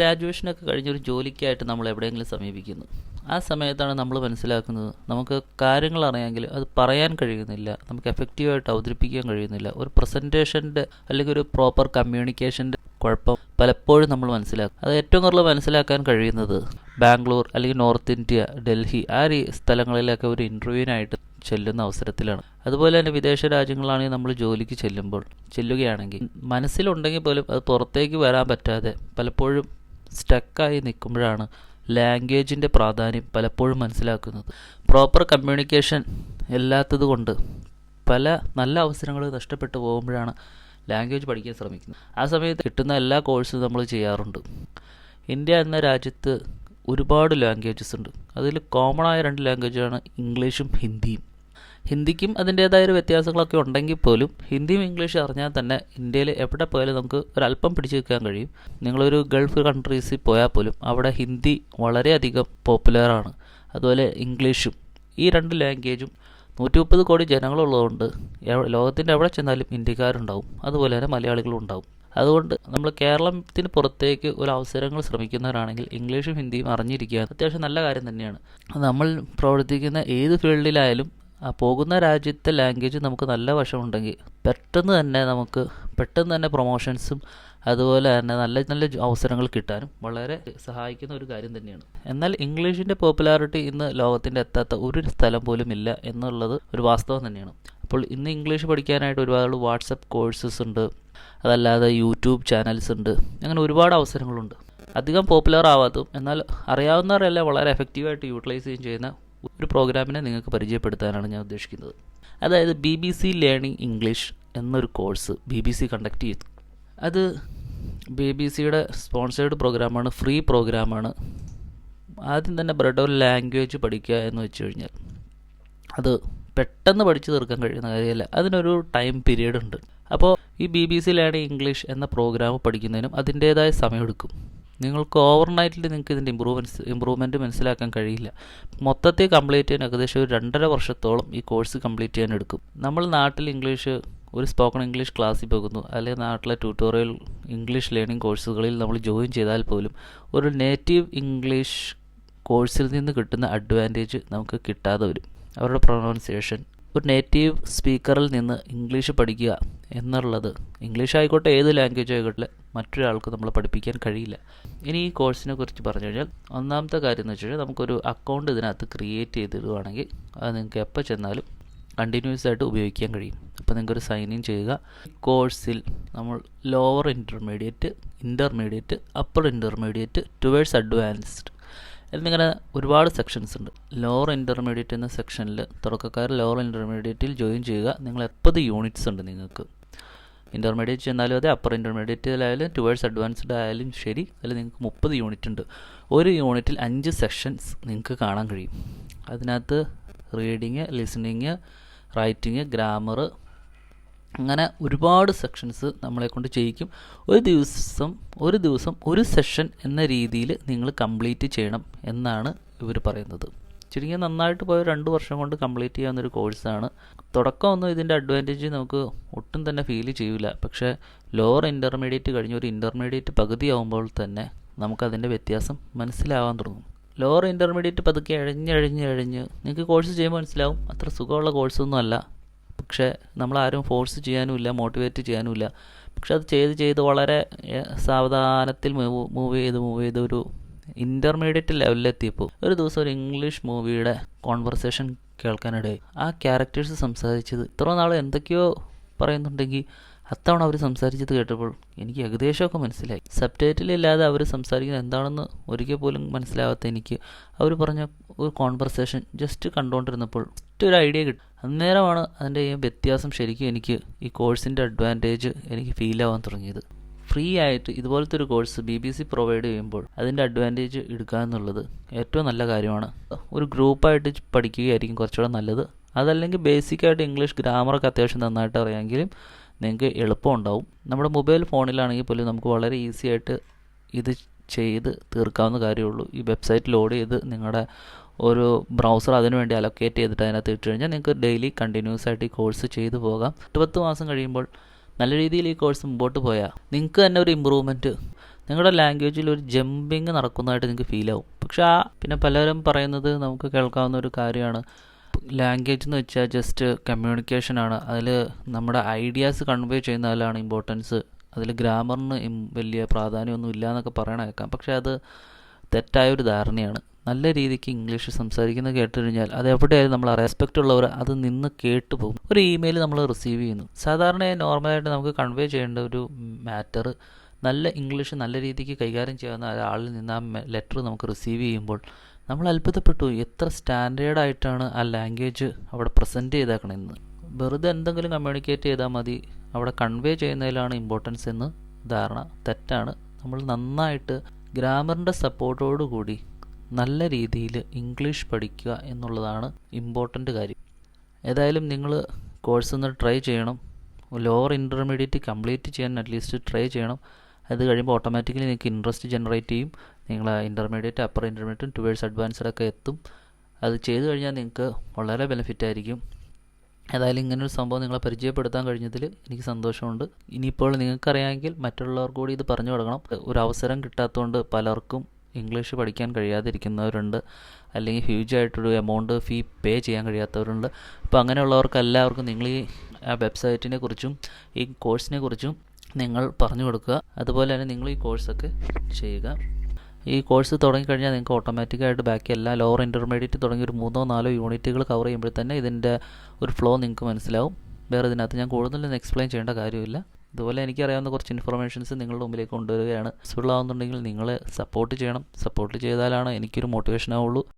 ഗ്രാജുവേഷനൊക്കെ കഴിഞ്ഞൊരു ജോലിക്കായിട്ട് നമ്മൾ എവിടെയെങ്കിലും സമീപിക്കുന്നു. ആ സമയത്താണ് നമ്മൾ മനസ്സിലാക്കുന്നത് നമുക്ക് കാര്യങ്ങൾ അറിയാമെങ്കിൽ അത് പറയാൻ കഴിയുന്നില്ല, നമുക്ക് എഫക്റ്റീവായിട്ട് അവതരിപ്പിക്കാൻ കഴിയുന്നില്ല. ഒരു പ്രസൻറ്റേഷൻ്റെ അല്ലെങ്കിൽ ഒരു പ്രോപ്പർ കമ്മ്യൂണിക്കേഷൻ്റെ കുഴപ്പം പലപ്പോഴും നമ്മൾ മനസ്സിലാക്കും. അത് ഏറ്റവും കൂടുതൽ മനസ്സിലാക്കാൻ കഴിയുന്നത് ബാംഗ്ലൂർ അല്ലെങ്കിൽ നോർത്ത് ഇന്ത്യ, ഡൽഹി ആ സ്ഥലങ്ങളിലൊക്കെ ഒരു ഇൻ്റർവ്യൂവിനായിട്ട് ചെല്ലുന്ന അവസരത്തിലാണ്. അതുപോലെ തന്നെ വിദേശ രാജ്യങ്ങളാണെങ്കിൽ നമ്മൾ ജോലിക്ക് ചെല്ലുകയാണെങ്കിൽ മനസ്സിലുണ്ടെങ്കിൽ പോലും അത് പുറത്തേക്ക് വരാൻ പറ്റാതെ പലപ്പോഴും സ്റ്റക്കായി നിൽക്കുമ്പോഴാണ് ലാംഗ്വേജിൻ്റെ പ്രാധാന്യം പലപ്പോഴും മനസ്സിലാക്കുന്നത്. പ്രോപ്പർ കമ്മ്യൂണിക്കേഷൻ ഇല്ലാത്തത് കൊണ്ട് പല നല്ല അവസരങ്ങൾ നഷ്ടപ്പെട്ടു പോകുമ്പോഴാണ് ലാംഗ്വേജ് പഠിക്കാൻ ശ്രമിക്കുന്നത്. ആ സമയത്ത് കിട്ടുന്ന എല്ലാ കോഴ്സും നമ്മൾ ചെയ്യാറുണ്ട്. ഇന്ത്യ എന്ന രാജ്യത്ത് ഒരുപാട് ലാംഗ്വേജസ് ഉണ്ട്. അതിൽ കോമണായ 2 ലാംഗ്വേജാണ് ഇംഗ്ലീഷും ഹിന്ദിയും. ഹിന്ദിക്കും അതിൻ്റേതായ ഒരു വ്യത്യാസങ്ങളൊക്കെ ഉണ്ടെങ്കിൽ പോലും ഹിന്ദിയും ഇംഗ്ലീഷും അറിഞ്ഞാൽ തന്നെ ഇന്ത്യയിൽ എവിടെ പോയാലും നമുക്ക് ഒരല്പം പിടിച്ചു നിൽക്കാൻ കഴിയും. നിങ്ങളൊരു ഗൾഫ് കൺട്രീസിൽ പോയാൽ പോലും അവിടെ ഹിന്ദി വളരെയധികം പോപ്പുലറാണ്. അതുപോലെ ഇംഗ്ലീഷും. ഈ 2 ലാംഗ്വേജും 130 കോടി ജനങ്ങളുള്ളതുകൊണ്ട് ലോകത്തിൻ്റെ എവിടെ ചെന്നാലും ഇന്ത്യക്കാരുണ്ടാവും, അതുപോലെ തന്നെ മലയാളികളും ഉണ്ടാവും. അതുകൊണ്ട് നമ്മൾ കേരളത്തിന് പുറത്തേക്ക് ഒരു അവസരങ്ങൾ ശ്രമിക്കുന്നവരാണെങ്കിൽ ഇംഗ്ലീഷും ഹിന്ദിയും അറിഞ്ഞിരിക്കുക അത്യാവശ്യം നല്ല കാര്യം തന്നെയാണ്. നമ്മൾ പ്രവർത്തിക്കുന്ന ഏത് ഫീൽഡിലായാലും ആ പോകുന്ന രാജ്യത്തെ ലാംഗ്വേജ് നമുക്ക് നല്ല വശമുണ്ടെങ്കിൽ പെട്ടെന്ന് തന്നെ പ്രൊമോഷൻസും അതുപോലെ തന്നെ നല്ല നല്ല അവസരങ്ങൾ കിട്ടാനും വളരെ സഹായിക്കുന്ന ഒരു കാര്യം തന്നെയാണ്. എന്നാൽ ഇംഗ്ലീഷിൻ്റെ പോപ്പുലാരിറ്റി ഇന്ന് ലോകത്തിൻ്റെ എത്താത്ത ഒരു സ്ഥലം പോലും ഇല്ല എന്നുള്ളത് ഒരു വാസ്തവം തന്നെയാണ്. അപ്പോൾ ഇന്ന് ഇംഗ്ലീഷ് പഠിക്കാനായിട്ട് ഒരുപാട് വാട്സപ്പ് കോഴ്സസ് ഉണ്ട്, അതല്ലാതെ യൂട്യൂബ് ചാനൽസ് ഉണ്ട്, അങ്ങനെ ഒരുപാട് അവസരങ്ങളുണ്ട്. അധികം പോപ്പുലർ ആവാത്തതും എന്നാൽ അറിയാവുന്നവരെല്ലാം വളരെ എഫക്റ്റീവായിട്ട് യൂട്ടിലൈസ് ചെയ്യുന്ന ഒരു പ്രോഗ്രാമിനെ നിങ്ങൾക്ക് പരിചയപ്പെടുത്താനാണ് ഞാൻ ഉദ്ദേശിക്കുന്നത്. അതായത് BBC ലേണിംഗ് ഇംഗ്ലീഷ് എന്നൊരു കോഴ്സ് BBC കണ്ടക്ട് ചെയ്തു. അത് BBC-യുടെ സ്പോൺസേർഡ് പ്രോഗ്രാമാണ്, ഫ്രീ പ്രോഗ്രാമാണ്. ആദ്യം തന്നെ ഒരു ലാംഗ്വേജ് പഠിക്കുക എന്ന് വെച്ച് കഴിഞ്ഞാൽ അത് പെട്ടെന്ന് പഠിച്ചു തീർക്കാൻ കഴിയുന്ന കാര്യമല്ല, അതിനൊരു ടൈം പീരീഡ് ഉണ്ട്. അപ്പോൾ ഈ BBC ലേണിംഗ് ഇംഗ്ലീഷ് എന്ന പ്രോഗ്രാം പഠിക്കുന്നതിനും അതിൻ്റേതായ സമയമെടുക്കും. നിങ്ങൾക്ക് ഓവർനൈറ്റിൽ നിങ്ങൾക്ക് ഇതിൻ്റെ ഇമ്പ്രൂവ്മെൻറ്റ് മനസ്സിലാക്കാൻ കഴിയില്ല. മൊത്തത്തിൽ കംപ്ലീറ്റ് ചെയ്യാൻ ഏകദേശം ഒരു 2.5 വർഷത്തോളം ഈ കോഴ്സ് കംപ്ലീറ്റ് ചെയ്യാൻ എടുക്കും. നമ്മൾ നാട്ടിൽ ഇംഗ്ലീഷ് ഒരു സ്പോക്കൺ ഇംഗ്ലീഷ് ക്ലാസ്സിൽ പോകുന്നു, അല്ലെങ്കിൽ നാട്ടിലെ ട്യൂട്ടോറിയൽ ഇംഗ്ലീഷ് ലേണിംഗ് കോഴ്സുകളിൽ നമ്മൾ ജോയിൻ ചെയ്താൽ പോലും ഒരു നേറ്റീവ് ഇംഗ്ലീഷ് കോഴ്സിൽ നിന്ന് കിട്ടുന്ന അഡ്വാൻറ്റേജ് നമുക്ക് കിട്ടാതെ വരും. അവരുടെ പ്രൊനൗൺസിയേഷൻ, ഒരു നേറ്റീവ് സ്പീക്കറിൽ നിന്ന് ഇംഗ്ലീഷ് പഠിക്കുക എന്നുള്ളത്, ഇംഗ്ലീഷ് ആയിക്കോട്ടെ ഏത് ലാംഗ്വേജ് ആയിക്കോട്ടെ, മറ്റൊരാൾക്ക് നമ്മളെ പഠിപ്പിക്കാൻ കഴിയില്ല. ഇനി ഈ കോഴ്സിനെ കുറിച്ച് പറഞ്ഞു കഴിഞ്ഞാൽ ഒന്നാമത്തെ കാര്യം എന്ന് വെച്ച് കഴിഞ്ഞാൽ നമുക്കൊരു അക്കൗണ്ട് ഇതിനകത്ത് ക്രിയേറ്റ് ചെയ്തിടുകയാണെങ്കിൽ അത് നിങ്ങൾക്ക് എപ്പോൾ ചെന്നാലും കണ്ടിന്യൂസ് ആയിട്ട് ഉപയോഗിക്കാൻ കഴിയും. അപ്പോൾ നിങ്ങൾക്കൊരു സൈൻ ഇൻ ചെയ്യുക. കോഴ്സിൽ നമ്മൾ lower intermediate, upper intermediate, towards advanced എന്നിങ്ങനെ ഒരുപാട് സെക്ഷൻസ് ഉണ്ട്. ലോവർ ഇൻ്റർമീഡിയറ്റ് എന്ന സെക്ഷനിൽ തുടക്കക്കാർ ലോവർ ഇൻ്റർമീഡിയറ്റിൽ ജോയിൻ ചെയ്യുക. നിങ്ങൾ 30 യൂണിറ്റ്സ് ഉണ്ട് നിങ്ങൾക്ക്. ഇൻ്റർമീഡിയറ്റ് ചെന്നാലും അതെ, അപ്പർ ഇൻ്റർമീഡിയറ്റിലായാലും ടുവേഴ്സ് അഡ്വാൻസ്ഡ് ആയാലും ശരി, അതിൽ നിങ്ങൾക്ക് 30 യൂണിറ്റ് ഉണ്ട്. ഒരു യൂണിറ്റിൽ 5 സെക്ഷൻസ് നിങ്ങൾക്ക് കാണാൻ കഴിയും. അതിനകത്ത് റീഡിങ്, ലിസണിങ്, റൈറ്റിങ്, ഗ്രാമർ, അങ്ങനെ ഒരുപാട് സെക്ഷൻസ് നമ്മളെ കൊണ്ട് ചെയ്യിക്കും. ഒരു ദിവസം ഒരു സെഷൻ എന്ന രീതിയിൽ നിങ്ങൾ കംപ്ലീറ്റ് ചെയ്യണം എന്നാണ് ഇവർ പറയുന്നത്. ചുരുങ്ങിയ നന്നായിട്ട് പോയ 2 വർഷം കൊണ്ട് കംപ്ലീറ്റ് ചെയ്യാവുന്നൊരു കോഴ്സാണ്. തുടക്കമൊന്നും ഇതിൻ്റെ അഡ്വാൻറ്റേജ് നമുക്ക് ഒട്ടും തന്നെ ഫീൽ ചെയ്യില്ല. പക്ഷേ ലോവർ ഇൻ്റർമീഡിയറ്റ് കഴിഞ്ഞ് ഒരു ഇൻ്റർമീഡിയറ്റ് പകുതിയാവുമ്പോൾ തന്നെ നമുക്കതിൻ്റെ വ്യത്യാസം മനസ്സിലാവാൻ തുടങ്ങും. ലോവർ ഇൻ്റർമീഡിയറ്റ് പതുക്കെ എഴഞ്ഞ് നിങ്ങൾക്ക് കോഴ്സ് ചെയ്യുമ്പോൾ മനസ്സിലാവും അത്ര സുഖമുള്ള കോഴ്സൊന്നും അല്ല. പക്ഷേ നമ്മളാരും ഫോഴ്സ് ചെയ്യാനുമില്ല, മോട്ടിവേറ്റ് ചെയ്യാനുമില്ല. പക്ഷെ അത് ചെയ്ത് വളരെ സാവധാനത്തിൽ മൂവ് ചെയ്ത് ഒരു ഇൻ്റർമീഡിയറ്റ് ലെവലിലെത്തിയപ്പോൾ ഒരു ദിവസം ഒരു ഇംഗ്ലീഷ് മൂവിയുടെ കോൺവെർസേഷൻ കേൾക്കാനിടയായി. ആ ക്യാരക്ടേഴ്സ് സംസാരിച്ചത് ഇത്ര നാൾ എന്തൊക്കെയോ പറയുന്നുണ്ടെങ്കിൽ അത്തവണ അവർ സംസാരിച്ചത് കേട്ടപ്പോൾ എനിക്ക് ഏകദേശമൊക്കെ മനസ്സിലായി. സബ് ടൈറ്റിലില്ലാതെ അവർ സംസാരിക്കുന്നത് എന്താണെന്ന് ഒരിക്കൽ പോലും മനസ്സിലാവാത്ത എനിക്ക് അവർ പറഞ്ഞ ഒരു കോൺവെർസേഷൻ ജസ്റ്റ് കണ്ടുകൊണ്ടിരുന്നപ്പോൾ ഒരു ഐഡിയ കിട്ടും. അന്നേരമാണ് അതിൻ്റെ ഈ വ്യത്യാസം ശരിക്കും എനിക്ക് ഈ കോഴ്സിൻ്റെ അഡ്വാൻറ്റേജ് എനിക്ക് ഫീൽ ആവാൻ തുടങ്ങിയത്. ഫ്രീ ആയിട്ട് ഇതുപോലത്തെ ഒരു കോഴ്സ് BBC പ്രൊവൈഡ് ചെയ്യുമ്പോൾ അതിൻ്റെ അഡ്വാൻറ്റേജ് എടുക്കുക എന്നുള്ളത് ഏറ്റവും നല്ല കാര്യമാണ്. ഒരു ഗ്രൂപ്പായിട്ട് പഠിക്കുകയായിരിക്കും കുറച്ചുകൂടെ നല്ലത്. അതല്ലെങ്കിൽ ബേസിക്കായിട്ട് ഇംഗ്ലീഷ് ഗ്രാമറൊക്കെ അത്യാവശ്യം നന്നായിട്ട് അറിയാമെങ്കിലും നിങ്ങൾക്ക് എളുപ്പമുണ്ടാവും. നമ്മുടെ മൊബൈൽ ഫോണിലാണെങ്കിൽ പോലും നമുക്ക് വളരെ ഈസി ആയിട്ട് ഇത് ചെയ്ത് തീർക്കാവുന്ന കാര്യമുള്ളൂ. ഈ വെബ്സൈറ്റ് ലോഡ് ചെയ്ത് നിങ്ങളുടെ ഒരു ബ്രൗസർ അതിനു വേണ്ടി അലൊക്കേറ്റ് ചെയ്തിട്ട് അതിനകത്ത് ഇട്ട് കഴിഞ്ഞാൽ നിങ്ങൾക്ക് ഡെയിലി കണ്ടിന്യൂസ് ആയിട്ട് ഈ കോഴ്സ് ചെയ്തു പോകാം. 10 മാസം കഴിയുമ്പോൾ നല്ല രീതിയിൽ ഈ കോഴ്സ് മുമ്പോട്ട് പോയാൽ നിങ്ങൾക്ക് തന്നെ ഒരു ഇമ്പ്രൂവ്മെൻറ്റ് നിങ്ങളുടെ ലാംഗ്വേജിൽ ഒരു ജമ്പിങ് നടക്കുന്നതായിട്ട് നിങ്ങൾക്ക് ഫീൽ ആവും. പക്ഷേ പിന്നെ പലരും പറയുന്നത് നമുക്ക് കേൾക്കാവുന്ന ഒരു കാര്യമാണ്, ലാംഗ്വേജ് എന്ന് വെച്ചാൽ ജസ്റ്റ് കമ്മ്യൂണിക്കേഷനാണ്, അതിൽ നമ്മുടെ ഐഡിയാസ് കൺവേ ചെയ്യുന്നതിലാണ് ഇമ്പോർട്ടൻസ്, അതിൽ ഗ്രാമറിന് വലിയ പ്രാധാന്യമൊന്നും ഇല്ല എന്നൊക്കെ പറയണ കേൾക്കാം. പക്ഷേ അത് തെറ്റായൊരു ധാരണയാണ്. നല്ല രീതിക്ക് ഇംഗ്ലീഷ് സംസാരിക്കുന്നത് കേട്ട് കഴിഞ്ഞാൽ അത് എവിടെയായാലും നമ്മൾ റെസ്പെക്റ്റ് ഉള്ളവർ അത് നിന്ന് കേട്ട് പോകും. ഒരു ഇമെയിൽ നമ്മൾ റിസീവ് ചെയ്യുന്നു, സാധാരണയായി നോർമലായിട്ട് നമുക്ക് കൺവേ ചെയ്യേണ്ട ഒരു മാറ്റർ നല്ല ഇംഗ്ലീഷ് നല്ല രീതിക്ക് കൈകാര്യം ചെയ്യാവുന്ന ഒരാളിൽ നിന്ന് ആ ലെറ്റർ നമുക്ക് റിസീവ് ചെയ്യുമ്പോൾ നമ്മൾ അത്ഭുതപ്പെട്ടു, എത്ര സ്റ്റാൻഡേർഡായിട്ടാണ് ആ ലാംഗ്വേജ് അവിടെ പ്രസൻറ്റ് ചെയ്തേക്കണമെന്ന്. വെറുതെ എന്തെങ്കിലും കമ്മ്യൂണിക്കേറ്റ് ചെയ്താൽ മതി, അവിടെ കൺവേ ചെയ്യുന്നതിലാണ് ഇമ്പോർട്ടൻസ് എന്ന് ധാരണ തെറ്റാണ്. നമ്മൾ നന്നായിട്ട് ഗ്രാമറിൻ്റെ സപ്പോർട്ടോടു കൂടി നല്ല രീതിയിൽ ഇംഗ്ലീഷ് പഠിക്കുക എന്നുള്ളതാണ് ഇമ്പോർട്ടൻ്റ് കാര്യം. ഏതായാലും നിങ്ങൾ കോഴ്സ് ഒന്ന് ട്രൈ ചെയ്യണം. ലോവർ ഇൻ്റർമീഡിയറ്റ് കംപ്ലീറ്റ് ചെയ്യാൻ അറ്റ്ലീസ്റ്റ് ട്രൈ ചെയ്യണം. അത് കഴിയുമ്പോൾ ഓട്ടോമാറ്റിക്കലി നിങ്ങൾക്ക് ഇൻട്രസ്റ്റ് ജനറേറ്റ് ചെയ്യും. നിങ്ങൾ ഇൻ്റർമീഡിയറ്റ്, അപ്പർ ഇൻ്റർമീഡിയറ്റും ടുവേഴ്സ് അഡ്വാൻസ്ഡൊക്കെ എത്തും. അത് ചെയ്തു കഴിഞ്ഞാൽ നിങ്ങൾക്ക് വളരെ ബെനിഫിറ്റ് ആയിരിക്കും. ഏതായാലും ഇങ്ങനൊരു സംഭവം നിങ്ങളെ പരിചയപ്പെടുത്താൻ കഴിഞ്ഞതിൽ എനിക്ക് സന്തോഷമുണ്ട്. ഇനിയിപ്പോൾ നിങ്ങൾക്കറിയാമെങ്കിൽ മറ്റുള്ളവർ കൂടി ഇത് പറഞ്ഞു കൊടുക്കണം. ഒരു അവസരം കിട്ടാത്തതുകൊണ്ട് പലർക്കും ഇംഗ്ലീഷ് പഠിക്കാൻ കഴിയാതിരിക്കുന്നവരുണ്ട്, അല്ലെങ്കിൽ ഹ്യൂജ് ആയിട്ടൊരു എമൗണ്ട് ഫീ പേ ചെയ്യാൻ കഴിയാത്തവരുണ്ട്. അപ്പോൾ അങ്ങനെയുള്ളവർക്ക് എല്ലാവർക്കും നിങ്ങൾ ഈ വെബ്സൈറ്റിനെ കുറിച്ചും ഈ കോഴ്സിനെ കുറിച്ചും നിങ്ങൾ പറഞ്ഞു കൊടുക്കുക. അതുപോലെ തന്നെ നിങ്ങൾ ഈ കോഴ്സൊക്കെ ചെയ്യുക. ഈ കോഴ്സ് തുടങ്ങിക്കഴിഞ്ഞാൽ നിങ്ങൾക്ക് ഓട്ടോമാറ്റിക്കായിട്ട് ബാക്കി എല്ലാ ലോവർ ഇൻ്റർമീഡിയറ്റ് തുടങ്ങി ഒരു 3-4 യൂണിറ്റുകൾ കവർ ചെയ്യുമ്പോൾ തന്നെ ഇതിൻ്റെ ഒരു ഫ്ലോ നിങ്ങൾക്ക് മനസ്സിലാവും. വേറെ ഇതിനകത്ത് ഞാൻ കൂടുതലൊന്നും എക്സ്പ്ലെയിൻ ചെയ്യേണ്ട കാര്യമില്ല. ഇതുപോലെ എനിക്കറിയാവുന്ന കുറച്ച് ഇൻഫർമേഷൻസ് നിങ്ങളുടെ മുമ്പിലേക്ക് കൊണ്ടുവരികയാണ്. യൂസ്ഫുൾ ആവുന്നുണ്ടെങ്കിൽ നിങ്ങൾ സപ്പോർട്ട് ചെയ്യണം. സപ്പോർട്ട് ചെയ്താലാണ് എനിക്കൊരു മോട്ടിവേഷൻ ആവുള്ളൂ.